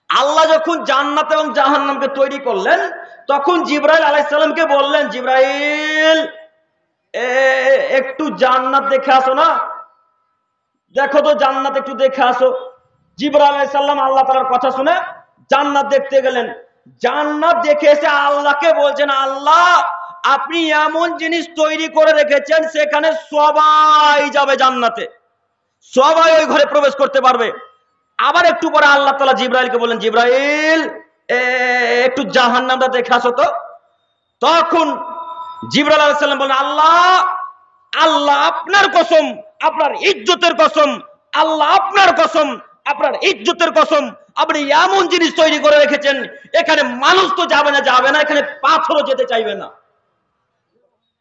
আল্লাহ যখন জান্নাত এবং জাহান্নামকে তৈরি করলেন, তখন জিবরাইল আলাইহিস সালামকে বললেন, জিবরাইল একটু জান্নাত দেখে আসো না, দেখো তো জান্নাত একটু দেখে আসো। জিবরাইল আলাইহিস সালাম আল্লাহ তাআলার কথা শুনে জান্নাত দেখতে গেলেন। জান্নাত দেখে এসে আল্লাহকে বলছেন, আল্লাহ আপনি এমন জিনিস তৈরি করে রেখেছেন সেখানে সবাই যাবে জান্নাতে, সবাই ওই ঘরে প্রবেশ করতে পারবে। আবার একটু পরে আল্লাহ তাআলা জিবরাইলকে বললেন, জিবরাইল একটু জাহান্নামটা দেখে আসো তো। তখন জিবরাইল আলাইহিস সালাম বললেন, আল্লাহ আল্লাহ আপনার কসম, আপনার ইজ্জতের কসম, আল্লাহ আপনার কসম, আপনার ইজ্জতের কসম, আপনি এমন জিনিস তৈরি করে রেখেছেন এখানে মানুষ তো যাবে না, এখানে পাথরও যেতে চাইবে না।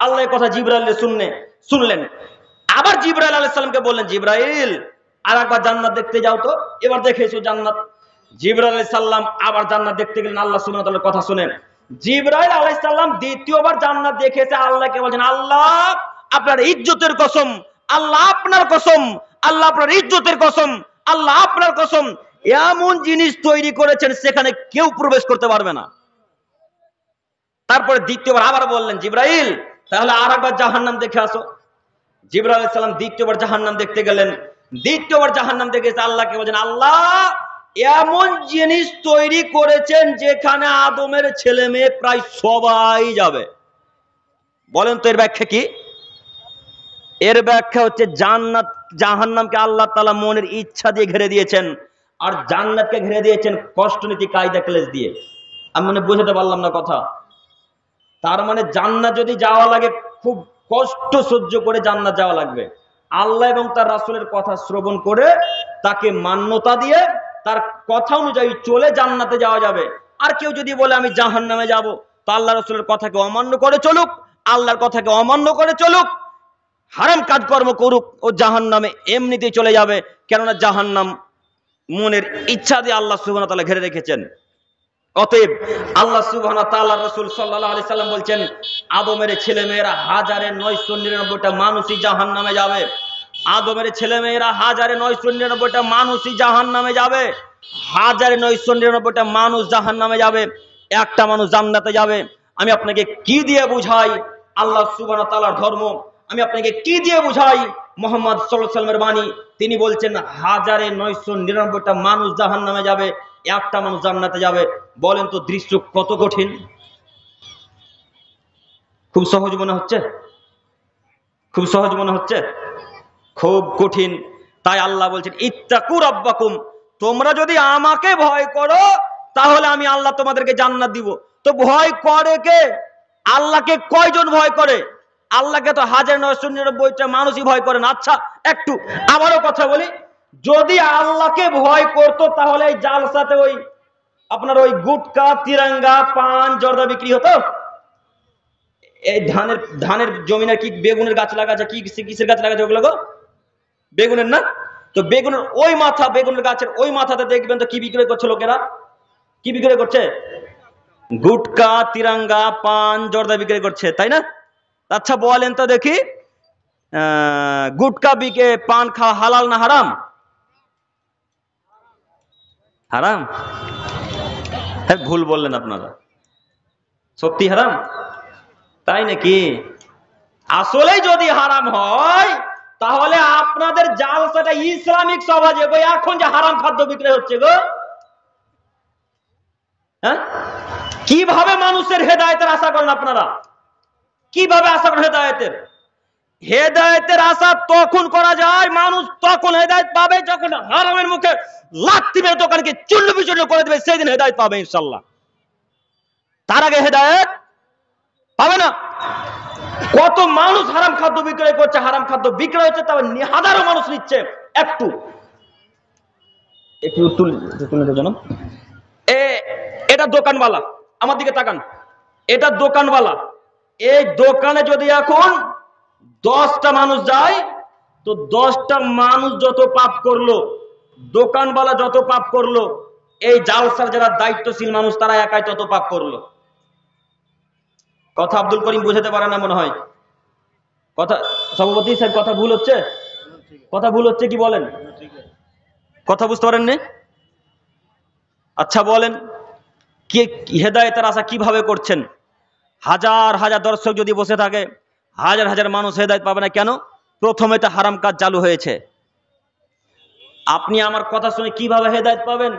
আল্লাহ এই কথা জিবরাইল শুনলেন। আবার জিবরাইল আলাইহিস সালামকে বললেন, জিবরাইল আর একবার জান্নাত দেখতে যাও তো, এবার দেখে এসো জান্নাত। জিবরাইল আলাইহিস সালাম আবার জান্নাত দেখতে গেলেন আল্লাহ সুবহানাহু ওয়া তাআলার কথা শুনেন। জিবরাইল আলাইহিস সালাম দ্বিতীয়বার জান্নাত দেখেছে, আল্লাহকে বলছেন, আল্লাহ আপনার ইজ্জতের কসম, আল্লাহ আপনার কসম, আল্লাহ আপনার ইজ্জতের কসম, আল্লাহ আপনার কসম, এমন জিনিস তৈরি করেছেন সেখানে কেউ প্রবেশ করতে পারবে না। তারপরে দ্বিতীয়বার আবার বললেন, জিবরাইল তাহলে আর একবার জাহান্নাম দেখে আসো। জিবরাইল আলাইহিস সালাম দ্বিতীয়বার জাহান্নাম দেখতে গেলেন। দ্বিতীয়বার জাহান্নাম দেখে এসে আল্লাহকে বলছেন, আল্লাহ এমন জিনিস তৈরি করেছেন যেখানে আদমের ছেলে মেয়ে প্রায় সবাই যাবে। বলেন তো এর ব্যাখ্যা কি? এর ব্যাখ্যা হচ্ছে জান্নাত জাহান্নামকে আল্লাহ তাআলা মনের ইচ্ছা দিয়ে ঘিরে দিয়েছেন, আর জান্নাতকে ঘিরে দিয়েছেন কষ্টনীতি কায়দা ক্লেশ দিয়ে। আমি মনে বুঝাতে পারলাম না কথা? তার মানে জান্নাত যদি যাওয়া লাগে খুব কষ্ট সহ্য করে জান্নাত যাওয়া লাগবে। আল্লাহ এবং তার রাসূলের কথা শ্রবণ করে তাকে মান্যতা দিয়ে তার কথা অনুযায়ী চলে জান্নাতে যাওয়া যাবে। আর কেউ যদি বলে আমি জাহান্নামে যাব, তো আল্লাহ রাসূলের কথাকে অমান্য করে চলুক, আল্লাহর কথাকে অমান্য করে চলুক, হারাম কাজকর্ম করুক, ও জাহান্নামে এমনিতেই চলে যাবে। কেননা জাহান্নাম মনের ইচ্ছা দিয়ে আল্লাহ সুবহানাহু ওয়া তাআলা ঘিরে রেখেছেন। অতএব আল্লাহ সুবহানাহু ওয়া তাআলা রাসূল সাল্লাল্লাহু আলাইহি সাল্লাম বলছেন, আদমের ছেলেমেয়েরা 1999টা মানুষই জাহান্নামে যাবে। আদমের ছেলেমেয়েরা 1999টা মানুষই জাহান্নামে যাবে। 1999টা মানুষ জাহান্নামে যাবে, একটা মানুষ জান্নাতে যাবে। আমি আপনাকে কি দিয়ে বুঝাই আল্লাহ সুবহানাহু ওয়া তাআলার ধর্ম? আমি আপনাকে কি দিয়ে বুঝাই মুহাম্মদ সাল্লাল্লাহু আলাইহি সাল্লামের বাণী? তিনি বলছেন 1999টা মানুষ জাহান্নামে যাবে, একটা মানুষ জান্নাতে যাবে। বলেন তো দৃশ্য কত কঠিন? খুব সহজ মনে হচ্ছে? খুব সহজ মনে হচ্ছে? খুব কঠিন। তাই আল্লাহ বলছেন, ইত্তাকু রাব্বাকুম, তোমরা যদি আমাকে ভয় করো তাহলে আমি আল্লাহ তোমাদেরকে জান্নাত দিব। তো ভয় করে কে? আল্লাহকে কয়জন ভয় করে? আল্লাহকে তো 1999টা মানুষই ভয় করে না। আচ্ছা একটু আবারও কথা বলি, যদি আল্লাহকে ভয় করতো তাহলে এই জালসাতে ওই আপনার ওই গুটকা, তিরঙ্গা, পান, জর্দা বিক্রি হতো? এই ধানের জমিনে কি বেগুনের গাছ লাগাচ্ছে? কি কিসের গাছ লাগাচ্ছে ওগুলো? বেগুনের না? তো বেগুনের ওই মাথা, বেগুনের গাছের ওই মাথাতে দেখবেন তো কি বিক্রয় করছে লোকেরা? কি বিক্রয় করছে? গুটকা, তিরঙ্গা, পান, জর্দা বিক্রয় করছে, তাই না? আচ্ছা বলেন তো দেখি, গুটকা বিকে পান খাওয়া হালাল না হারাম? হারাম? হ্যাঁ ভুল বললেন আপনারা, সত্যি হারাম। তাই নাকি? আসলে যদি হারাম হয় তাহলে আপনাদের জালসাটা ইসলামিক সমাজে গো এখন যে হারাম খাদ্য বিক্রি হচ্ছে গো, হ্যাঁ? কিভাবে মানুষের হেদায়েতের আশা করেন আপনারা? কিভাবে আশা করেন হেদায়েতের? হেদায়েতের আশা তখন করা যায়, মানুষ তখন হেদায়েত পাবে যখন হারামের মুখে লাথি মেরে দোকানকে চূর্ণ বিচূর্ণ করে দেবে, সেই দিন হেদায়েত পাবে ইনশাআল্লাহ। তার আগে হেদায়েত পাবে না। কত মানুষ হারাম খাদ্য বিক্রয় করছে, হারাম খাদ্য বিক্রয় হচ্ছে, তবে হাজারো মানুষ নিচ্ছে। একটু একটু তুলে জানো, এটা দোকানওয়ালা, আমার দিকে তাকান, এটা দোকানওয়ালা। এই দোকানে যদি এখন 10টা মানুষ যায়, তো 10টা মানুষ যত পাপ করলো, দোকানওয়ালা যত পাপ করলো, এই জালসার যারা দায়িত্বশীল মানুষ তারা একাই তত পাপ করলো। কথা আব্দুল করিম বুঝাতে পারে না মনে হয়। কথা সভাপতি সাহেব, কথা ভুল হচ্ছে? কথা ভুল হচ্ছে কি বলেন? কথা বুঝতে পারেননি? আচ্ছা বলেন, কে হেদায়েতের আশা কিভাবে করছেন? হাজার হাজার দর্শক যদি বসে থাকে, হাজার হাজার মানুষ হেদায়েত পাবে না কেন? প্রথমে তো হারাম কাজ চালু হয়েছে। আপনি আমার কথা শুনে কিভাবে হেদায়েত পাবেন?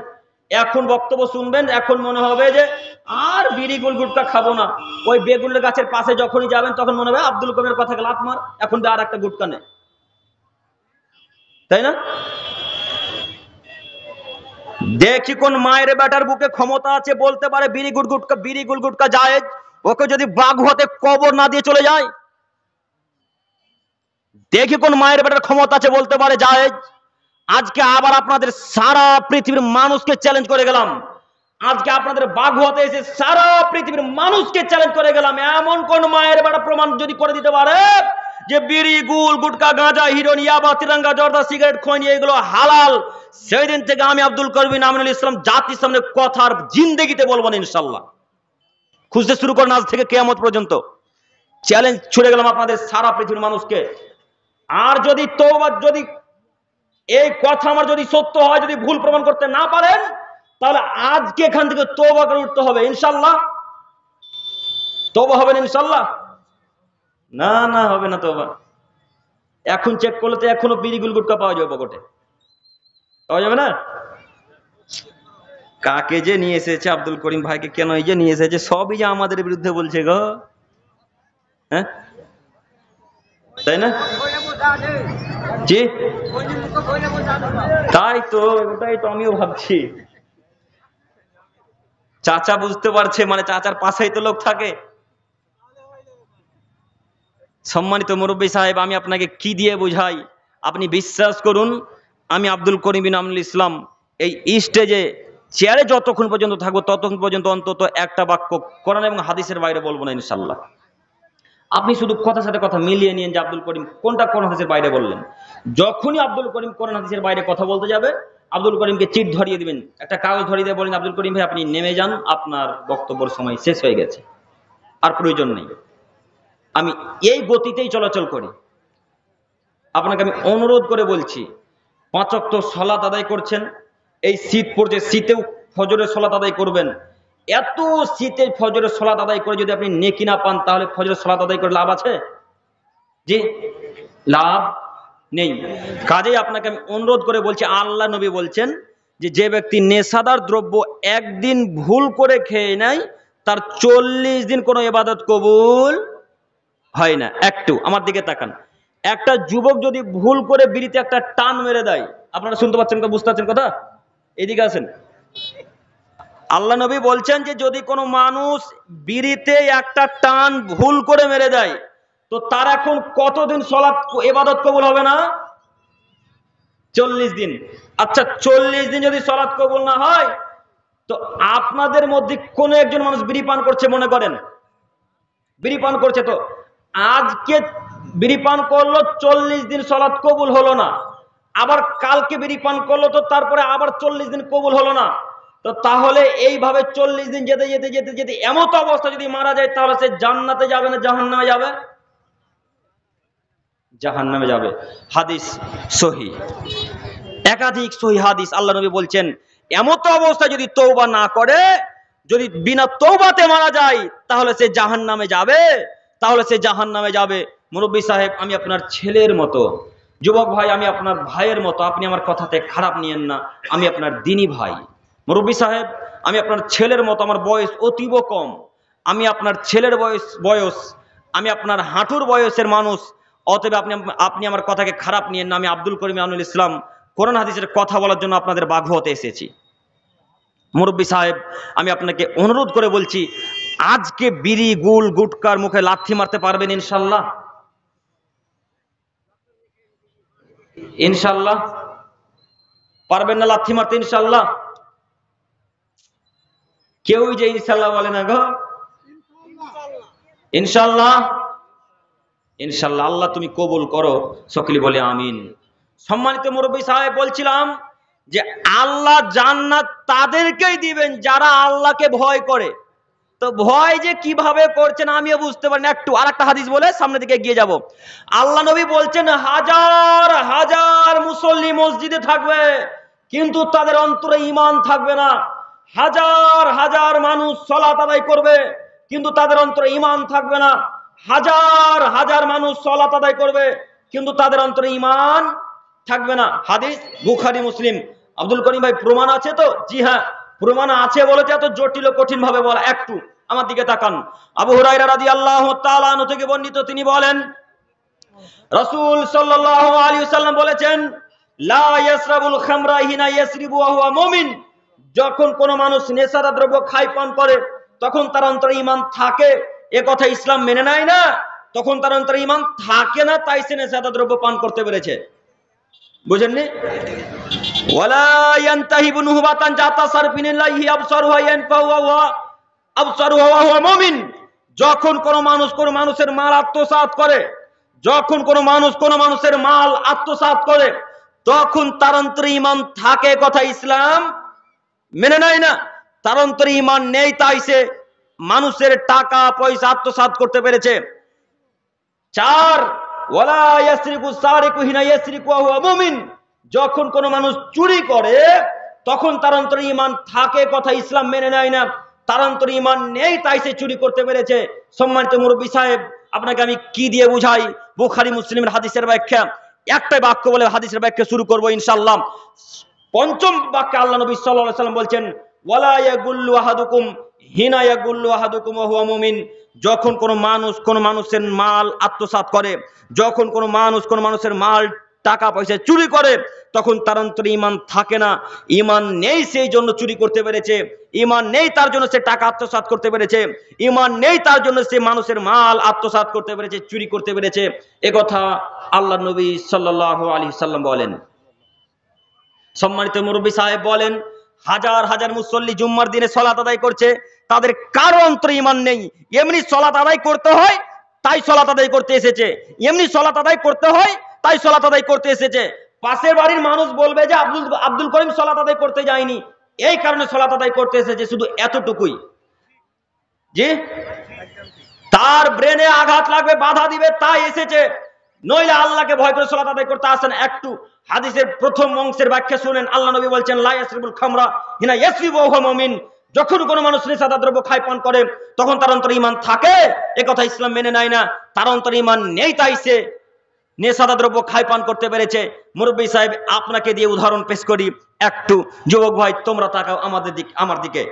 এখন বক্তব্য শুনবেন, এখন মনে হবে যে আর বিড়ি গুলগুটকা খাবো না। ওই বেগুনের গাছের পাশে যখনই যাবেন তখন মনে হবে আব্দুল করিমের কথা লাত মার, এখন আর একটা গুটকা নেই, তাই না? দেখি কোন মায়ের বেটার বুকে ক্ষমতা আছে বলতে পারে বিড়ি গুলগুটকা জায়েজ, ওকে যদি বাঘ হতে কবর না দিয়ে চলে যায়। দেখি কোন মায়ের বেটার ক্ষমতা আছে বলতে পারে জায়েজ। আজকে আবার আপনাদের সারা পৃথিবীর মানুষকে চ্যালেঞ্জ করে গেলাম, আজকে আপনাদের বাগুয়াতে এসে সারা পৃথিবীর মানুষকে চ্যালেঞ্জ করে গেলাম, এমন কোন মায়ের বেটা প্রমাণ যদি করে দিতে পারে যে বিড়ি গুল গুটকা গাঁজা হিরোইন ইয়াবা তিরঙ্গা জর্দা সিগারেট খৈনি এগুলো হালাল, সেই দিন থেকে আমি আব্দুল করিম আমিনুল ইসলাম জাতির সামনে কথার জিন্দেগিতে বলবো না ইনশাল্লাহ। খুঁজতে শুরু করেন আজ থেকে কিয়ামত পর্যন্ত। চ্যালেঞ্জ ছুড়ে গেলাম আপনাদের সারা পৃথিবীর মানুষকে। আর যদি তওবা, যদি এই কথা আমার যদি সত্য হয়, যদি ভুল প্রমাণ করতে না পারেন, তাহলে আজকে এখান থেকে তওবা করে উঠতে হবে ইনশাল্লাহ। তওবা হবে না ইনশাল্লাহ? না না, হবে না তওবা। এখন চেক করলে তো এখনো বিড়ি গুলগুটকা পাওয়া যাবে পকেটে, পাওয়া যাবে না। কাকে যে নিয়ে এসেছে আব্দুল করিম ভাইকে, কেন এই যে নিয়ে এসেছে, সবই যে আমাদের বিরুদ্ধে বলছে গো, হ্যাঁ তাই না? জি তাই তো, ওটাই তো আমিও ভাবছি। চাচা বুঝতে পারছে, মানে চাচার পাশেই তো লোক থাকে। সম্মানিত মুরব্বী সাহেব, আমি আপনাকে কি দিয়ে বুঝাই? আপনি বিশ্বাস করুন, আমি আব্দুল করিম বিন আমিনুল ইসলাম এই স্টেজে চেয়ারে যতক্ষণ পর্যন্ত থাকবো ততক্ষণ পর্যন্ত অন্তত একটা বাক্য কোরআন এবং হাদিসের বাইরে বলবো না ইনশাল্লাহ। আপনি শুধু কথার সাথে কথা মিলিয়ে নিন যে আব্দুল করিম কোনটা কোন হাদিসের বাইরে বললেন। যখনই আব্দুল করিম কোরআন হাদিসের বাইরে কথা বলতে যাবে, আব্দুল করিমকে চিট ধরিয়ে দিবেন, একটা কাগজ ধরিয়ে দিয়ে বলেন, আব্দুল করিম ভাই আপনি নেমে যান, আপনার বক্তব্যের সময় শেষ হয়ে গেছে, আর প্রয়োজন নেই। আমি এই গতিতেই চলাচল করি। আপনাকে আমি অনুরোধ করে বলছি, 5 ওয়াক্ত সালাত আদায় করছেন, এই শীত পড়ছে, শীতেও ফজরের সালাত আদায় করবেন। এত শীতে ফজরের সালাত আদায় করে যদি আপনি নেকি না পান, তাহলে ফজরের সালাত আদায় করে লাভ আছে? জি, লাভ নেই। কাজেই আপনাকে আমি অনুরোধ করে বলছি, আল্লাহ নবী বলছেন যে যে ব্যক্তি নেশাদার দ্রব্য একদিন ভুল করে খেয়ে নেয়, তার 40 দিন কোনো ইবাদত কবুল হয় না। একটু আমার দিকে তাকান, একটা যুবক যদি ভুল করে বিড়িতে একটা টান মেরে দেয়, আপনারা শুনতে পাচ্ছেন, বুঝতে পারছেন কথা? এদিকে আসেন। আল্লাহ নবী বলছেন যে যদি কোনো মানুষ বিড়িতে একটা টান ভুল করে মেরে দেয়, তো তার এখন কতদিন সালাত ইবাদত কবুল হবে না? 40 দিন। আচ্ছা, 40 দিন যদি সালাত কবুল না হয়, তো আপনাদের মধ্যে কোন একজন মানুষ বিড়ি পান করছে মনে করেন, বিড়ি পান করছে, তো আজকে বিড়ি পান করলো, 40 দিন সালাত কবুল হলো না, আবার কালকে বিড়ি পান করলো, তো তারপরে আবার 40 দিন কবুল হলো না, তো তাহলে এইভাবে 40 দিন যেতে যেতে যেতে যেতে এমত অবস্থা যদি মারা যায়, তাহলে সে জান্নাতে যাবে না জাহান্নামে যাবে? জাহান্নামে যাবে। হাদিস সহিহ, একাধিক সহিহ হাদিস। আল্লাহ নবী বলছেন এমত অবস্থা যদি তওবা না করে, যদি বিনা তওবাতে মারা যায়, তাহলে সে জাহান্নামে যাবে, তাহলে সে জাহান্নামে যাবে। মুরব্বী সাহেব, আমি আপনার ছেলের মতো, যুবক ভাই আমি আপনার ভাইয়ের মতো, আপনি আমার কথাতে খারাপ নিয়েন না, আমি আপনার দিনী ভাই। মুরব্বী সাহেব, আমি আপনার ছেলের মতো, আমার বয়স অতীব কম, আমি আপনার ছেলের বয়স আমি আপনার হাঁটুর বয়সের মানুষ, অতএব আপনি আমার কথাকে খারাপ নিয়েন না। আমি আব্দুল করিম আমিনুল ইসলাম কোরআন হাদিসের কথা বলার জন্য আপনাদের বাঘুয়াতে এসেছি। মুরব্বী সাহেব, আমি আপনাকে অনুরোধ করে বলছি, আজকে বিড়ি গুল গুটকার মুখে লাথি মারতে পারবেন ইনশাল্লাহ? ইনশাল্লাহ পারবেন না লাথি মারতে? ইনশাল্লাহ? কেউই যে ইনশাল্লাহ বলে না গো। ইনশাল্লাহ, ইনশাল্লাহ। আল্লাহ তুমি কবুল করো, সকলে বলে আমিন। সম্মানিত মুরব্বী সাহেব, বলছিলাম যে আল্লাহ জান্নাত তাদেরকেই দিবেন যারা আল্লাহকে ভয় করে। তো ভয় যে কিভাবে করছেন আমিও বুঝতে পারি না। একটু আরেকটা হাদিস বলে সামনের দিকে এগিয়ে যাব। আল্লাহ নবী বলছেন হাজার হাজার মুসল্লি মসজিদে থাকবে, কিন্তু তাদের অন্তরে ঈমান থাকবে না। হাজার হাজার মানুষ সালাত আদায় করবে কিন্তু তাদের অন্তরে ঈমান থাকবে না। হাজার হাজার মানুষ সালাত আদায় করবে কিন্তু তাদের অন্তরে ঈমান থাকবে না। হাদিস বুখারী মুসলিম। আব্দুল করিম ভাই প্রমাণ আছে তো? জি হ্যাঁ, প্রমাণ আছে বলেছে এত জটিল ও কঠিন ভাবে বলা। একটু আমার দিকে তাকান। আবু হুরায়রা রাদিয়াল্লাহু তাআলা আনহু থেকে বর্ণিত, তিনি বলেন রাসূল সাল্লাল্লাহু আলাইহি ওয়াসাল্লাম বলেছেন, লা ইয়াসরাবুল খামরা হিনা ইয়াসরিবু ওয়া হুয়া মুমিন। যখন কোন মানুষ নেশাদার দ্রব্য খায় পান করে তখন তার অন্তরে ঈমান থাকে, এ কথা ইসলাম মেনে নেয় না। তখন তার অন্তরে ঈমান থাকে না, তাই সে নেশাদার দ্রব্য পান করতে পেরেছে। বুঝেননি? ওয়ালা ইয়ানতাহিবু নুহবাতান জাতা সারফিনিল্লাহি আবসারুহা ইয়ানফাহু ওয়া আবসারুহা ওয়া হুয়া মুমিন। যখন কোন মানুষ কোন মানুষের মাল আত্মসাৎ করে, যখন কোন মানুষ কোন মানুষের মাল আত্মসাৎ করে তখন তার অন্তরে ঈমান থাকে, কথা ইসলাম মেনে নেয় না। তার অন্তরে ঈমান নেই, তাই সে মানুষের টাকা পয়সা আত্মসাৎ করতে পেরেছে। 4, ওয়ালা ইয়াসরিকু সারিকু হিনা ইয়াসরিকু ওয়া হুয়া মুমিন। যখন কোন মানুষ চুরি করে তখন তার অন্তরে ঈমান থাকে, কথা ইসলাম মেনে নেয় না। তার অন্তরে ঈমান নেই, তাই সে চুরি করতে পেরেছে। সম্মানিত মুরব্বী সাহেব, আপনাকে আমি কি দিয়ে বুঝাই? বুখারী মুসলিমের হাদিসের ব্যাখ্যা। একটাই বাক্য বলে হাদিসের ব্যাখ্যা শুরু করব ইনশাআল্লাহ। পঞ্চম বাক্যে আল্লাহ নবী সাল্লাল্লাহু আলাইহি ওয়াসাল্লাম বলছেন, ওয়ালা ইয়াগুল্লু আহাদুকুম হিনা ইয়াগুল্লু আহাদুকুম ওয়া হুয়া মুমিন। যখন কোন মানুষ কোন মানুষের মাল আত্মসাৎ করে, যখন কোন মানুষ কোন মানুষের মাল টাকা পয়সা চুরি করে তখন তার অন্তরে ঈমান থাকে না। ঈমান নেই, সেই জন্য চুরি করতে পেরেছে। ঈমান নেই, তার জন্য সে টাকা আত্মসাৎ করতে পেরেছে। ঈমান নেই, তার জন্য সে মানুষের মাল আত্মসাৎ করতে পেরেছে, চুরি করতে পেরেছে। এ কথা আল্লাহ নবী সাল্লাল্লাহু আলাইহি ওয়াসাল্লাম বলেন। সম্মানিত মুরব্বী সাহেব বলেন, হাজার হাজার মুসল্লি জুম্মার দিনে সালাত আদায় করছে, তাদের কারো অন্তরে ঈমান নেই। এমনি সালাত আদায় করতে হয় তাই সালাত আদায় করতে এসেছে, এমনি সালাত আদায় করতে হয় তাই সালাত আদায় করতে এসেছে। পাশের বাড়ির মানুষ বলবে যে আব্দুল করিম সালাত আদায় করতে যায়নি, এই কারণে সালাত আদায় করতে এসেছে, শুধু এতটুকুই। জি, তার ব্রেনে আঘাত লাগবে, বাধা দিবে, তাই এসেছে, নইলে আল্লাহকে ভয় করে সালাত আদায় করতে আসেন। একটু হাদিসের প্রথম অংশের ব্যাখ্যা শুনেন। আল্লাহ নবী বলছেন, লা ইয়াসরিবুল খামরা হিনা ইয়াসরিবু ওয়া হুয়া মুমিন। যখন কোনো মানুষ নেশাদার দ্রব্য খায় পান করে তখন তার অন্তরে ঈমান থাকে, এ কথা ইসলাম মেনে নেয় না। তার অন্তরে ঈমান নেই, তাই সে নেশাদার দ্রব্য খায় পান করতে পেরেছে। মুরব্বী সাহেব, আপনাকে দিয়ে উদাহরণ পেশ করি একটু। যুবক ভাই, তোমরা তাকাও আমার দিকে।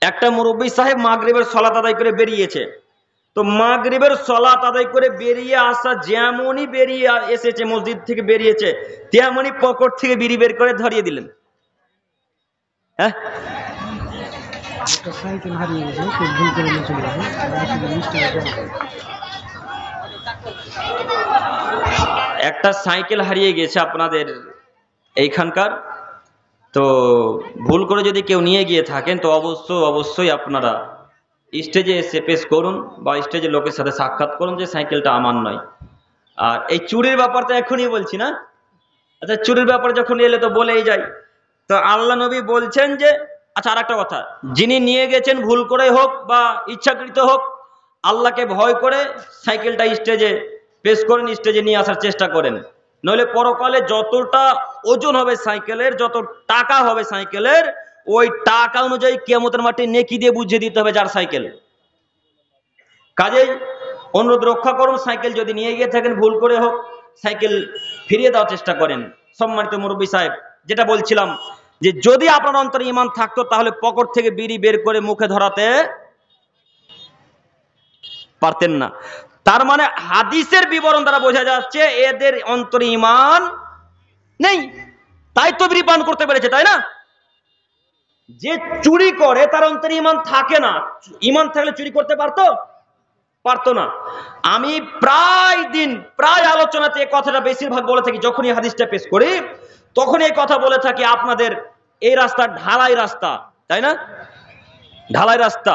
একটা মুরব্বী সাহেব মাগরিবের সালাত আদায় করে বেরিয়েছে। তো মাগরিবের সালাত আদায় করে বেরিয়ে আসা, যেমনই বেরিয়ে এসেছে, মসজিদ থেকে বেরিয়েছে, তেমনই পকেট থেকে বিড়ি বের করে ধরিয়ে দিলেন। হ্যাঁ, একটা সাইকেল হারিয়ে গেছে আপনাদের এইখানকার। তো ভুল করে যদি কেউ নিয়ে গিয়ে থাকেন তো অবশ্যই আপনারা স্টেজে এসে পেশ করুন বা স্টেজে লোকের সাথে সাক্ষাৎ করুন যে সাইকেলটা আমার নয়। আর এই চুরির ব্যাপারটা এখনই বলছি না, আচ্ছা চুরির ব্যাপার যখন এলে তো বলেই যাই। তো আল্লাহ নবী বলছেন যে, আচ্ছা আর একটা কথা, যিনি নিয়ে গেছেন ভুল করে হোক বা ইচ্ছাকৃত হোক, আল্লাহকে ভয় করে সাইকেলটা স্টেজে পেশ করেন, স্টেজে নিয়ে আসার চেষ্টা করেন। নইলে পরকালে যতটা ওজন হবে সাইকেলের, যত টাকা হবে সাইকেলের, ওই টাকা অনুযায়ী কিয়ামতের মাঠে নেকি দিয়ে বুঝিয়ে দিতে হবে যার সাইকেল। কাজেই অনুরোধ রক্ষা করুন, সাইকেল যদি নিয়ে গিয়ে থাকেন ভুল করে হোক, সাইকেল ফিরিয়ে দেওয়ার চেষ্টা করেন। সম্মানিত মুরব্বী সাহেব, যেটা বলছিলাম যে যদি আপনার অন্তরে ঈমান থাকতো তাহলে পকেট থেকে বিড়ি বের করে মুখে ধরাতে পারতেন না। তার মানে হাদিসের বিবরণ দ্বারা বোঝা যাচ্ছে এদের অন্তরে ঈমান নেই, তাই তো বিড়ি পান করতে পেরেছে, তাই না? যে চুরি করে তার অন্তরে ঈমান থাকে না, ঈমান থাকলে চুরি করতে পারতো না। আমি প্রায় আলোচনাতে এই কথাটা বেশিরভাগ বলে থাকি, যখনই হাদিসটা পেশ করি তখন এই কথা বলে থাকি। আপনাদের এই রাস্তা ঢালাই রাস্তা, তাই না? ঢালাই রাস্তা,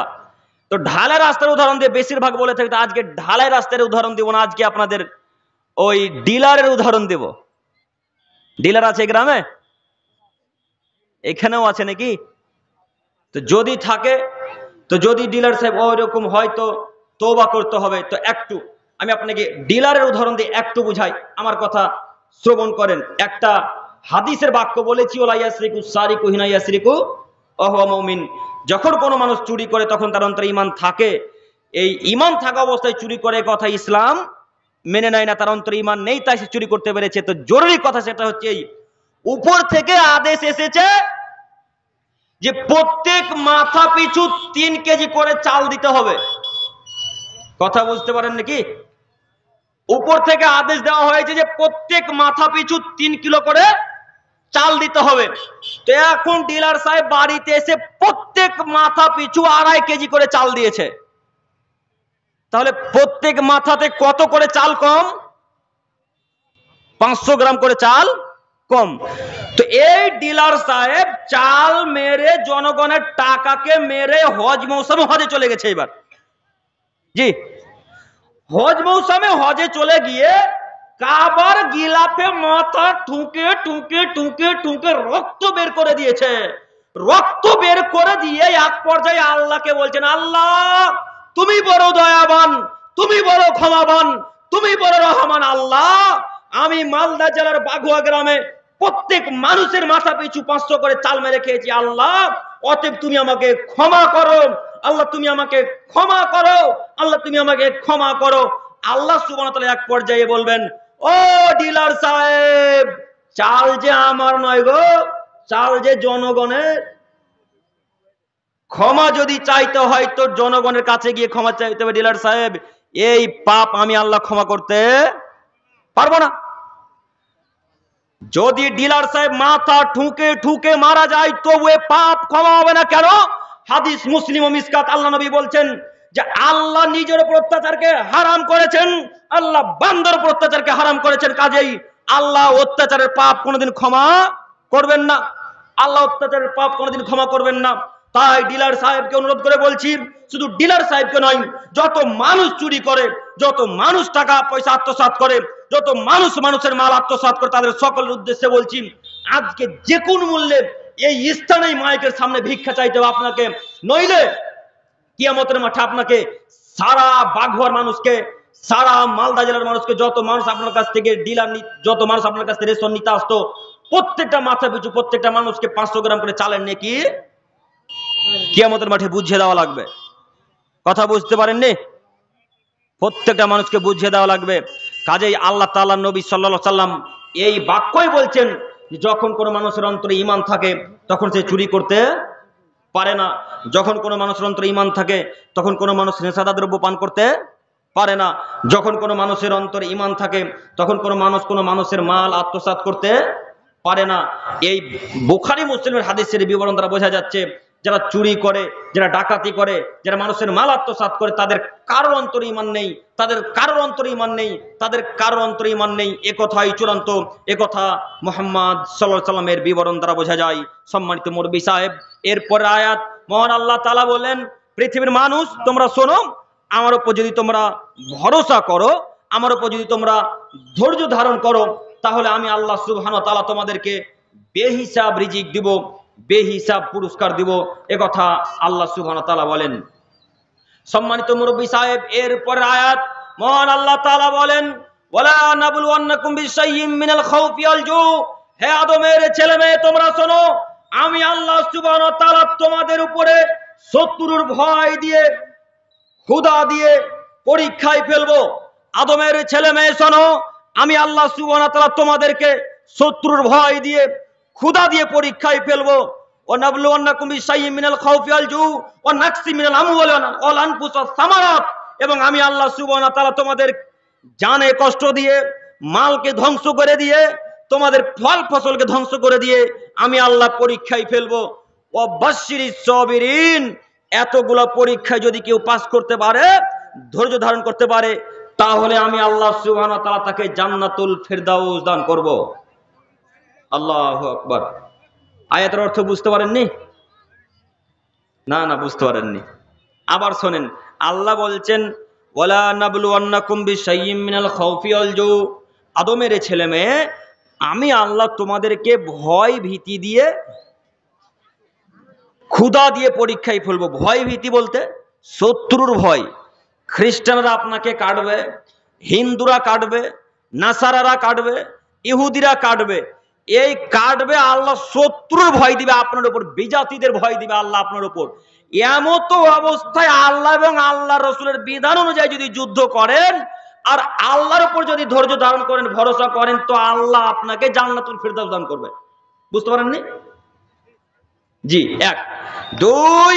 তো ঢালাই রাস্তার উদাহরণ দিয়ে বেশিরভাগ বলে থাকি। আজকে ঢালাই রাস্তার উদাহরণ দেব না, আজকে আপনাদের ওই ডিলারের উদাহরণ দেব। ডিলার আছে গ্রামে, এখানেও আছে নাকি? তো যদি থাকে, তো যদি ডিলার সাহেব ওই রকম হয় তো তওবা করতে হবে। তো একটু আমি আপনাকে ডিলারের উদাহরণ দিয়ে একটু বুঝাই, আমার কথা শ্রবণ করেন। একটা হাদিসের বাক্য বলেছি, ওলা ইয়াসরিকু সারিকু হিনা ইয়াসরিকু ওয়া মুমিন, যখন কোনো মানুষ চুরি করে তখন তার অন্তরে ঈমান থাকে। এই ঈমান থাকা অবস্থায় চুরি করে কথা ইসলাম মেনে নেয় না, তার অন্তরে ঈমান নেই তাই সে চুরি করতে পেরেছে। তো জরুরি কথা সেটা হচ্ছে এই, উপর থেকে আদেশ এসেছে যে প্রত্যেক মাথা পিছু 3 কেজি করে চাল দিতে হবে। কথা বুঝতে পারেন নাকি? উপর থেকে আদেশ দেওয়া হয়েছে যে প্রত্যেক মাথা পিছু 3 কিলো করে চাল দিতে হবে। তো এখন ডিলার সাহেব বাড়িতে এসে প্রত্যেক মাথা পিছু 2.5 কেজি করে চাল দিয়েছে। তাহলে প্রত্যেক মাথাতে কত করে চাল কম? 500 গ্রাম করে চাল কম। তো এই ডিলার সাহেব চাল মেরে জনগণের টাকাকে মেরে হজ মৌসুমে হজে চলে গেছে। এবার জি, হজ মৌসুমে হজে চলে গিয়ে কাবার গিলাফে মাথা ঠুকে ঠুকে ঠুকে ঠুকে রক্ত বের করে দিয়েছে। রক্ত বের করে দিয়ে এক পর্যায়ে আল্লাহকে বলছেন, আল্লাহ তুমি বড় দয়াবান, তুমি বড় ক্ষমাবান, তুমি বড় রহমান। আল্লাহ, আমি মালদা জেলার বাঘুয়া গ্রামে প্রত্যেক মানুষের মাথা পিছু 500 করে চাল মেরে খেয়েছি। আল্লাহ, অতএব তুমি আমাকে ক্ষমা করো। আল্লাহ তুমি আমাকে ক্ষমা করো। আল্লাহ তুমি আমাকে ক্ষমা করো। আল্লাহ সুবহানাহু ওয়া তাআলা এক পর্যায়ে বলবেন, ও ডিলার সাহেব, চাল যে আমার নয় গো, চাল যে জনগণের। ক্ষমা যদি চাইতে হয় তো জনগণের কাছে গিয়ে ক্ষমা চাইতে হবে। ডিলার সাহেব, এই পাপ আমি আল্লাহ ক্ষমা করতে পারবো না। যদি ডিলার সাহেব মাথা ঠুকে ঠুকে মারা যায় তবু এ পাপ ক্ষমা হবে না। কেন? হাদিস মুসলিম ও মিসকাত, আল্লাহ নবী বলছেন যে আল্লাহ নিজের উপর অত্যাচারকে হারাম করেছেন, আল্লাহ বান্দার উপর অত্যাচারকে হারাম করেছেন। কাজেই আল্লাহ অত্যাচারের পাপ কোনোদিন ক্ষমা করবেন না। আল্লাহ অত্যাচারের পাপ কোনোদিন ক্ষমা করবেন না। তাই ডিলার সাহেবকে অনুরোধ করে বলছি, শুধু ডিলার সাহেবকে নয়, যত মানুষ চুরি করে, যত মানুষ টাকা পয়সা আত্মসাৎ করে, যত মানুষ মানুষের মাল আত্মসাৎ করে, তাদের সকলের উদ্দেশ্যে বলছি, আজকে যে কোন মূল্যে এই স্থানেই মাইকের সামনে ভিক্ষা চাইতে হবে আপনাকে, নইলে কিয়ামতের মাঠে আপনাকে সারা বাঘুয়ার মানুষকে, সারা মালদা জেলার মানুষকে, যত মানুষ আপনার কাছ থেকে ডিলার, যত মানুষ আপনার কাছ থেকে রেশন নিতে আসতো, প্রত্যেকটা মাথা পিছু প্রত্যেকটা মানুষকে 500 গ্রাম করে চালের নেকি কিয়ামতের মাঠে বুঝিয়ে দেওয়া লাগবে। কথা বুঝতে পারেননি? প্রত্যেকটা মানুষকে বুঝিয়ে দেওয়া লাগবে। কাজেই আল্লাহ তাআলা নবী সাল্লাল্লাহু আলাইহি সাল্লাম এই বাক্যই বলছেন, যখন কোনো মানুষের অন্তরে ঈমান থাকে তখন সে চুরি করতে পারে না। যখন কোনো মানুষের অন্তরে ঈমান থাকে তখন কোনো মানুষ নেশাদার দ্রব্য পান করতে পারে না। যখন কোনো মানুষের অন্তরে ঈমান থাকে তখন কোনো মানুষ কোনো মানুষের মাল আত্মসাৎ করতে পারে না। এই বুখারী মুসলিমের হাদিসের বিবরণ দ্বারা বোঝা যাচ্ছে, যারা চুরি করে, যারা ডাকাতি করে, যারা মানুষের মাল আত্মসাৎ করে, তাদের কারোর অন্তরে ঈমান নেই, তাদের কারোর অন্তরে ঈমান নেই, তাদের কারোর অন্তরে ঈমান নেই। একথাই চূড়ান্ত। একথা মুহাম্মদ সাল্লাল্লাহু আলাইহি সাল্লামের বিবরণ দ্বারা বোঝা যায়। সম্মানিত মুরব্বি সাহেব, এরপর আয়াত মহান আল্লাহ তাআলা বলেন, পৃথিবীর মানুষ তোমরা শোনো, আমার উপর যদি তোমরা ভরসা করো, আমার উপর যদি তোমরা ধৈর্য ধারণ করো, তাহলে আমি আল্লাহ সুবহানাহু ওয়া তাআলা তোমাদেরকে বেহিসাব রিজিক দিব, বেহিসাব পুরস্কার দিব। একথা আল্লাহ সুবহানাহু ওয়া তাআলা বলেন। সম্মানিত মুরব্বি সাহেব, এরপর আয়াত মহান আল্লাহ তাআলা বলেন, ওয়ালা নাবলুওয়ান্নাকুম বিশাইয়্যিম মিনাল খাউফি ওয়াল জু। হে আদমের ছেলে মেয়ে তোমরা শোনো, আমি আল্লাহ সুবহানাহু ওয়া তাআলা তোমাদের উপরে শত্রুর ভয় দিয়ে, ক্ষুধা দিয়ে পরীক্ষায় ফেলবো। আদমের ছেলে মেয়ে শোনো, আমি আল্লাহ সুবহানাহু ওয়া তাআলা তোমাদেরকে শত্রুর ভয় দিয়ে, ক্ষুধা দিয়ে পরীক্ষায় ফেলবো। ওয়ানাবলুওয়ান্নাকুম বিশাইয়্যিম মিনাল খাউফি ওয়াল জু ওয়া নাকসি মিনাল আমওয়ালি ওয়াল আনফুসি ওয়াস সামারাত। এবং আমি আল্লাহ সুবহানাহু ওয়া তাআলা তোমাদের জানে কষ্ট দিয়ে, মালকে ধ্বংস করে দিয়ে, তোমাদের ফল ফসলকে ধ্বংস করে দিয়ে আমি আল্লাহ পরীক্ষায় ফেলবো। ওয়া বাশশিরিস সাবিরিন। এতগুলো পরীক্ষায় যদি কেউ পাস করতে পারে, ধৈর্য ধারণ করতে পারে, তাহলে আমি আল্লাহ সুবহানাহু ওয়া তাআলা তাকে জান্নাতুল ফেরদাউস দান করব। আল্লাহু আকবার। আয়াতের অর্থ বুঝতে পারেননি? না বুঝতে পারেননি। আবার শোনেন, আল্লাহ বলছেন, ওয়ালা নাবলুওয়ান্নাকুম বিশাইয়্যিম মিনাল খাউফি ওয়াল জু। আদমের ছেলে মেয়ে, আমি আল্লাহ তোমাদেরকে ভয় ভীতি দিয়ে, ক্ষুধা দিয়ে পরীক্ষায় ফেলবো। ভয় ভীতি বলতে শত্রুর ভয়। খ্রিস্টানরা আপনাকে কাটবে, হিন্দুরা কাটবে, নাসারারা কাটবে, ইহুদিরা কাটবে। এই কাটবে, আল্লাহ শত্রুর ভয় দিবে আপনার উপর, বিজাতিদের ভয় দিবে আল্লাহ আপনার উপর। এমতো অবস্থায় আল্লাহ এবং আল্লাহ রসুলের বিধান অনুযায়ী যদি যুদ্ধ করেন আর আল্লাহর উপর যদি ধৈর্য ধারণ করেন, ভরসা করেন, তো আল্লাহ আপনাকে জান্নাতুল ফিরদাউস দান করবে। বুঝতে পারেননি? জি। এক। দুই,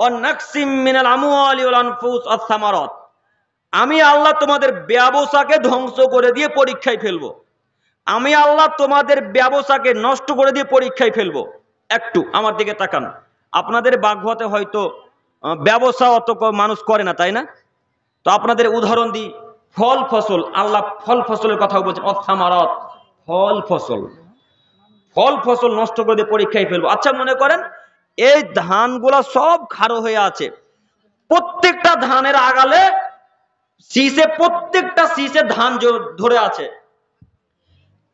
ওয়ানাকসিম মিনাল আমওয়ালি ওয়াল আনফুস ওয়াস সামারাত, আমি আল্লাহ তোমাদের ব্যবসাকে ধ্বংস করে দিয়ে পরীক্ষায় ফেলবো। আমি আল্লাহ তোমাদের ব্যবসাকে নষ্ট করে দিয়ে পরীক্ষায় ফেলবো। একটু আমার দিকে তাকান। আপনাদের বাগহাতে হয়তো ব্যবসা অত মানুষ করে না, তাই না? তো আপনাদের উদাহরণ দিই, ফল ফসল, আল্লাহ ফল ফসলের কথাও বলছেন, অসামারাত, ফল ফসল, ফল ফসল নষ্ট করে দিয়ে পরীক্ষায় ফেলবো। আচ্ছা মনে করেন এই ধানগুলা সব খাড়ো হয়ে আছে, প্রত্যেকটা ধানের আগালে শীষে, প্রত্যেকটা শীষে ধান ধরে আছে,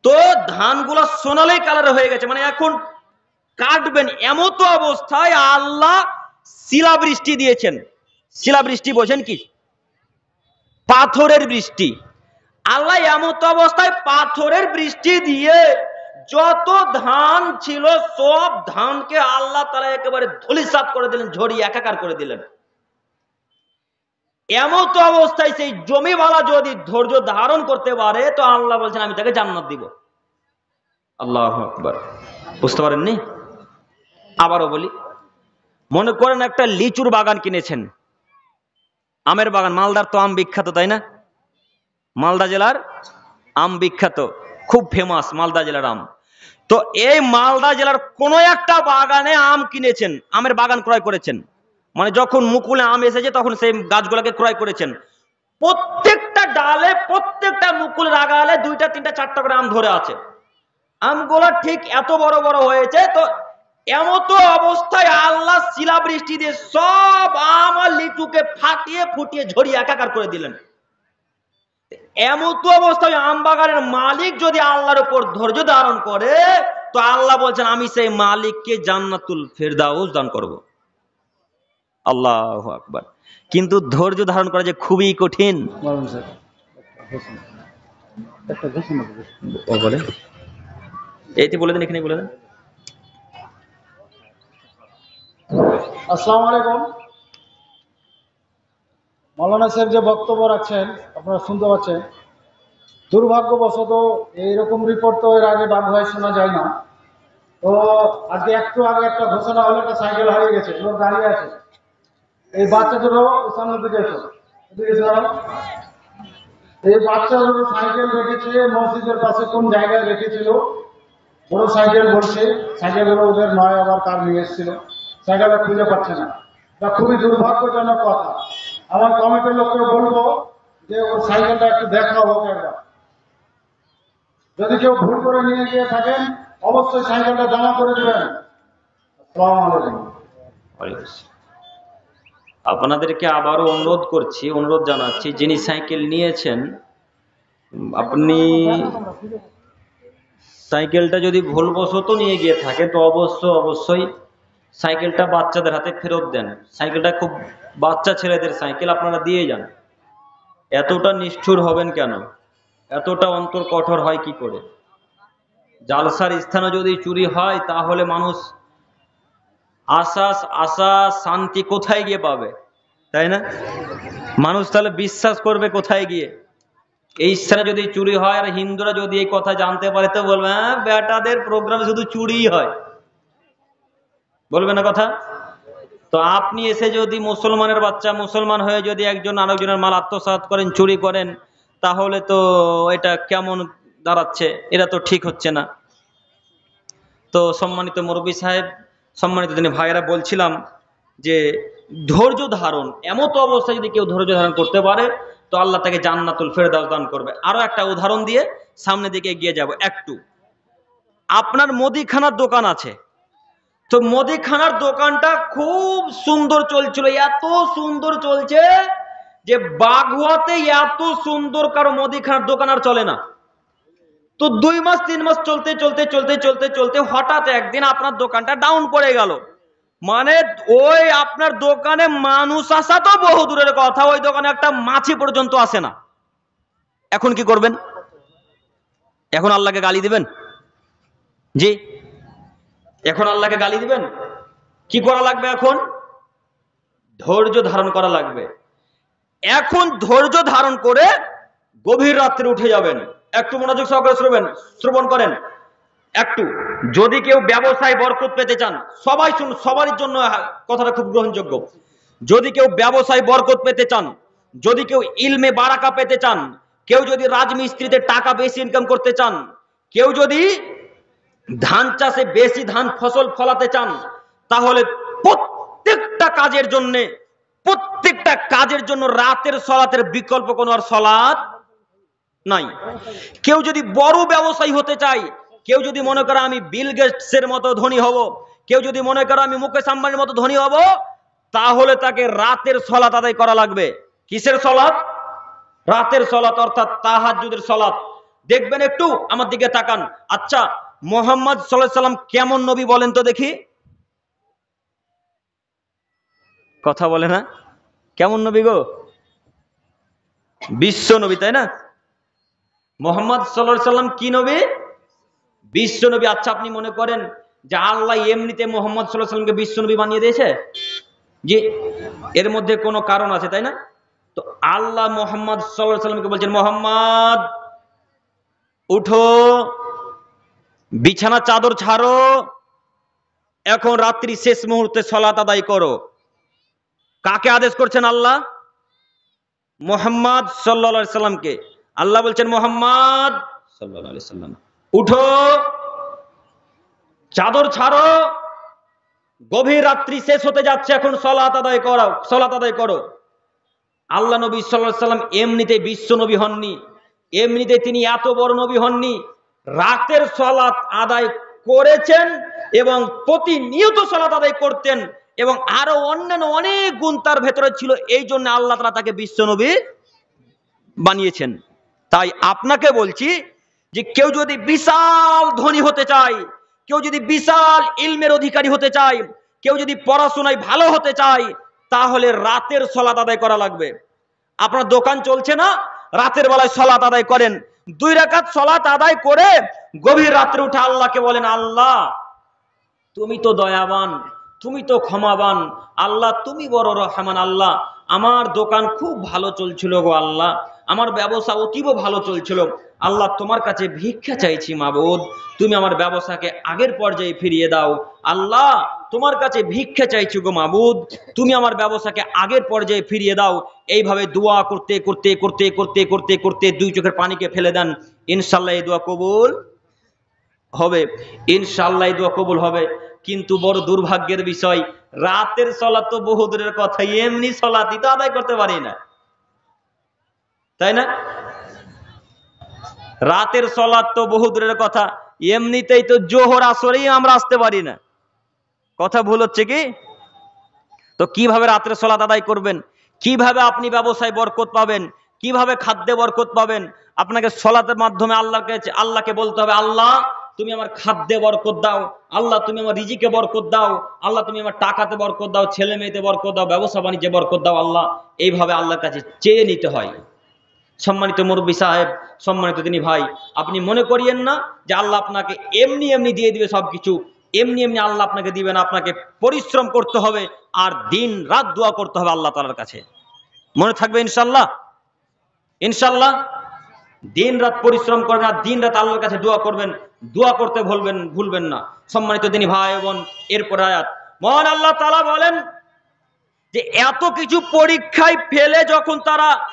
তো ধানগুলা সোনালি কালার হয়ে গেছে, মানে এখন কাটবেন এমতো অবস্থায় আল্লাহ শিলাবৃষ্টি দিয়েছেন। শিলাবৃষ্টি বোঝেন কি? পাথরের বৃষ্টি। আল্লাহ এমতো অবস্থায় পাথরের বৃষ্টি দিয়ে যত ধান ছিল সব ধানকে আল্লাহ তাআলা একেবারে ধূলিসাৎ করে দিলেন, ঝরিয়ে একাকার করে দিলেন। এমতো অবস্থায় সেই জমিওয়ালা যদি ধৈর্য ধারণ করতে পারে তো আল্লাহ বলছেন আমি তাকে জান্নাত দিব। আল্লাহু আকবার। বুঝতে পারেননি? আবারও বলি, মনে করেন একটা লিচুর বাগান কিনেছেন, আমের বাগান, মালদার তো আম বিখ্যাত, তাই না? মালদা জেলার আম বিখ্যাত, খুব ফেমাস মালদা জেলার আম। তো এই মালদা জেলার কোন একটা বাগানে আম কিনেছেন, আমের বাগান ক্রয় করেছেন, মানে যখন মুকুলে আম এসেছে তখন সেই গাছগুলোকে ক্রয় করেছেন। প্রত্যেকটা ডালে, প্রত্যেকটা মুকুলের আগালে 2টা 3টা 4টা করে আম ধরে আছে। আমগুলো ঠিক এত বড় বড় হয়েছে। তো এমতো অবস্থায় আল্লাহ শিলাবৃষ্টি দিয়ে সব আম আর লিচুকে ফাটিয়ে ফুটিয়ে ঝরিয়ে একাকার করে দিলেন। এমতো অবস্থায় আম বাগানের মালিক যদি আল্লাহর উপর ধৈর্য ধারণ করে তো আল্লাহ বলছেন আমি সেই মালিককে জান্নাতুল ফিরদাউস দান করব। আল্লাহু আকবার। কিন্তু ধৈর্য ধারণ করা যে খুবই কঠিন। এইটি বলে দেন, এখানে বলে দেন। আসসালামু আলাইকুম। মৌলানা সাহেব যে বক্তব্য রাখছেন আপনারা শুনতে পাচ্ছেন, দুর্ভাগ্যবশত এইরকম রিপোর্ট তো এর আগে বাংলায় শোনা যায় না। তো আজকে একটু আগে একটা ঘোষণা হলো, একটা সাইকেল হারিয়ে গেছে, লোক দাঁড়িয়ে আছে, এই বাচ্চাদেরও সামনে দিকে এসো, এদিকে এসো দাঁড়াও। এই বাচ্চাদেরও সাইকেল রেখেছে মসজিদের পাশে, কোন জায়গায় রেখেছিল, বড় সাইকেল বলছে, সাইকেলগুলো ওদের নয়, আবার কার নিয়ে এসেছিল, সাইকেলটা খুঁজে পাচ্ছে না। তা খুবই দুর্ভাগ্যজনক কথা। আমার কমিটির লোককে বলবো যে ওর সাইকেলটা একটু দেখা হোক একবার। যদি কেউ ভুল করে নিয়ে গিয়ে থাকেন অবশ্যই সাইকেলটা জমা করে দেবেন। আসসালামু আলাইকুম। আপনাদেরকে আবারও অনুরোধ জানাচ্ছি, যিনি সাইকেল নিয়েছেন, আপনি সাইকেলটা যদি ভুলবশত নিয়ে গিয়ে থাকে তো অবশ্যই সাইকেলটা বাচ্চাদের হাতে ফেরত দেন। সাইকেলটা খুব বাচ্চা ছেলেদের সাইকেল, আপনারা দিয়ে যান। এতটা নিষ্ঠুর হবেন কেন? এতটা অন্তর কঠোর হয় কি করে? জালসার স্থানে যদি চুরি হয় তাহলে মানুষ আশা শান্তি কোথায় গিয়ে পাবে, তাই না? মানুষ তাহলে বিশ্বাস করবে কোথায় গিয়ে? এই স্থানে যদি চুরি হয় আর হিন্দুরা যদি এই কথা জানতে পারে তো বলবে হ্যাঁ বেটাদের প্রোগ্রামে শুধু চুরিই হয়, বলবে না কথা? তো আপনি এসে যদি মুসলমানের বাচ্চা মুসলমান হয়ে যদি একজন আরেকজনের মাল আত্মসাৎ করেন, চুরি করেন, তাহলে তো এটা কেমন দাঁড়াচ্ছে? এটা তো ঠিক হচ্ছে না। তো সম্মানিত মুরব্বী সাহেব, সম্মানিত তিনি ভাইয়েরা, বলছিলাম যে ধৈর্য ধারণ, এমতো অবস্থায় যদি কেউ ধৈর্য ধারণ করতে পারে তো আল্লাহ তাকে জান্নাতুল ফেরদাউস দান করবে। আরো একটা উদাহরণ দিয়ে সামনের দিকে এগিয়ে যাব একটু। আপনার মুদিখানার দোকান আছে, তো মুদিখানার দোকানটা খুব সুন্দর চলছিল, এত সুন্দর চলছে যে বাগুয়াতে এত সুন্দর কারো মুদিখানার দোকান আর চলে না। তো 2 মাস 3 মাস চলতে চলতে চলতে চলতে চলতে হঠাৎ একদিন আপনার দোকানটা ডাউন পড়ে গেল। মানে ওই আপনার দোকানে মানুষ আসা তো বহু দূরের কথা, ওই দোকানে একটা মাছি পর্যন্ত আসে না। এখন কি করবেন? এখন আল্লাহকে গালি দিবেন? জি, এখন আল্লাহকে গালি দিবেন? কি করা লাগবে? এখন ধৈর্য ধারণ করা লাগবে। এখন ধৈর্য ধারণ করে গভীর রাত্রে উঠে যাবেন। একটু মনোযোগ সহকারে শ্রবণ করেন একটু। যদি কেউ ব্যবসায় বরকত পেতে চান, সবাই শুনুন, সবার জন্য কথাটা খুব গ্রহণযোগ্য। যদি কেউ ব্যবসায় বরকত পেতে চান, যদি কেউ ইলমে বারাকা পেতে চান, কেউ যদি রাজমিস্ত্রিতে টাকা বেশি ইনকাম করতে চান, কেউ যদি ধান চাষে বেশি ধান ফসল ফলাতে চান, তাহলে প্রত্যেকটা কাজের জন্য রাতের সলাতের বিকল্প কোনো আর সলাত নাই। কেউ যদি বড় ব্যবসায়ী হতে চায়, কেউ যদি মনে করে আমি বিল গেটসের মতো ধনী হব, কেউ যদি মনে করে আমি মুকেশ আম্বানির মতো ধনী হব, তাহলে তাকে রাতের সলাত আদায় করা লাগবে। কিসের সলাত? রাতের সলাত, অর্থাৎ তাহাজ্জুদের সলাত। দেখবেন, একটু আমার দিকে তাকান। আচ্ছা, মুহাম্মদ সাল্লাল্লাহু আলাইহি সাল্লাম কেমন নবী বলেন তো দেখি? কথা বলে না? কেমন নবী গো? বিশ্ব নবী, তাই না? মুহাম্মদ সাল্লাল্লাহু আলাইহি সাল্লাম কি নবী? বিশ্ব নবী। আচ্ছা, আপনি মনে করেন যে আল্লাহ এমনিতে মুহাম্মদ সাল্লাল্লাহু আলাইহি সাল্লামকে বিশ্ব নবী বানিয়ে দিয়েছে? জি, এর মধ্যে কোনো কারণ আছে, তাই না? তো আল্লাহ মুহাম্মদ সাল্লাল্লাহু আলাইহি সাল্লামকে বলছেন, মুহাম্মদ উঠো, বিছানা চাদর ছাড়ো, এখন রাত্রি শেষ মুহূর্তে সালাত আদায় করো। কাকে আদেশ করছেন আল্লাহ? মুহাম্মদ সাল্লাল্লাহু আলাইহি সাল্লামকে। আল্লাহ বলছেন, মুহাম্মদ সাল্লাল্লাহু আলাইহি সাল্লাম উঠো, চাদর ছাড়ো, গভীর রাত্রি শেষ হতে যাচ্ছে, এখন সালাত আদায় করো, সালাত আদায় করো। আল্লাহ নবী সাল্লাল্লাহু আলাইহি সাল্লাম এমনিতে বিশ্ব নবী হননি, এমনিতে তিনি এত বড় নবী হননি। রাতের সালাত আদায় করেছেন এবং প্রতিনিয়ত সালাত আদায় করতেন, এবং আরো অন্যান্য অনেক গুণ তার ভেতরে ছিল। এই জন্য আল্লাহ তাআলা তাকে বিশ্ব নবী বানিয়েছেন। তাই আপনাকে বলছি যে কেউ যদি বিশাল ধনী হতে চায়, কেউ যদি বিশাল ইলমের অধিকারী হতে চায়, কেউ যদি পড়াশোনায় ভালো হতে চায়, তাহলে রাতের সালাত আদায় করা লাগবে। আপনার দোকান চলছে না, রাতের বেলায় সালাত আদায় করেন। 2 রাকাত সালাত আদায় করে গভীর রাত্রে উঠে আল্লাহকে বলেন, আল্লাহ তুমি তো দয়াবান, তুমি তো ক্ষমাবান, আল্লাহ তুমি বড় রহমান। আল্লাহ আমার দোকান খুব ভালো চলছিল গো আল্লাহ, আমার ব্যবসা অতীব ভালো চলছিল, আল্লাহ তোমার কাছে ভিক্ষা চাইছি মাবুদ, তুমি আমার ব্যবসাকে আগের পর্যায়ে ফিরিয়ে দাও। আল্লাহ তোমার কাছে ভিক্ষা চাইছি গো মাবুদ, তুমি আমার ব্যবসাকে আগের পর্যায়ে ফিরিয়ে দাও। এইভাবে দোয়া করতে করতে করতে করতে করতে করতে 2 চোখের পানিকে ফেলে দেন, ইনশাআল্লাহ এই দোয়া কবুল হবে। ইনশাআল্লাহ এই দোয়া কবুল হবে। কিন্তু বড় দুর্ভাগ্যের বিষয়, রাতের সালাত তো বহু দূরের কথা, এমনি সালাতই তো আদায় করতে পারি না, তাই না? রাতের সালাত তো বহু দূরের কথা, এমনিতেই তো জোহর আসরেই আমরা আসতে পারি না। কথা ভুল হচ্ছে কি? তো কিভাবে রাতের সালাত আদায় করবেন? কিভাবে আপনি ব্যবসায় বরকত পাবেন? কিভাবে খাদ্যে বরকত পাবেন? আপনাকে সালাতের মাধ্যমে আল্লাহকে বলতে হবে, আল্লাহ তুমি আমার খাদ্যে বরকত দাও, আল্লাহ তুমি আমার রিজিকে বরকত দাও, আল্লাহ তুমি আমার টাকাতে বরকত দাও, ছেলে মেয়েতে বরকত দাও, ব্যবসা বাণিজ্যে বরকত দাও। আল্লাহ এইভাবে আল্লাহর কাছে চেয়ে নিতে হয়। সম্মানিত মুরব্বী সাহেব, সম্মানিত তিনি ভাই, আপনি মনে করিয়েন না যে আল্লাহ আপনাকে এমনি এমনি দিয়ে দিবে সবকিছু। এমনি এমনি আল্লাহ আপনাকে দিবেন, আপনাকে পরিশ্রম করতে হবে আর দিন রাত দোয়া করতে হবে আল্লাহ তাআলার কাছে। মনে থাকবে ইনশাআল্লাহ? ইনশাআল্লাহ দিন রাত পরিশ্রম করবেন আর দিন রাত আল্লাহর কাছে দোয়া করবেন, দোয়া করতে ভুলবেন না। সম্মানিত তিনি ভাই বোন, এরপর আয়াত মহান আল্লাহ তাআলা বলেন যে এত কিছু পরীক্ষায় ফেলে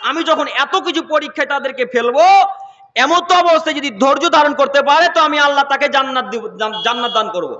আমি যখন এত কিছু পরীক্ষায় তাদেরকে ফেলবো, এমত অবস্থায় যদি ধৈর্য ধারণ করতে পারে তো আমি আল্লাহ তাকে জান্নাত দান করব।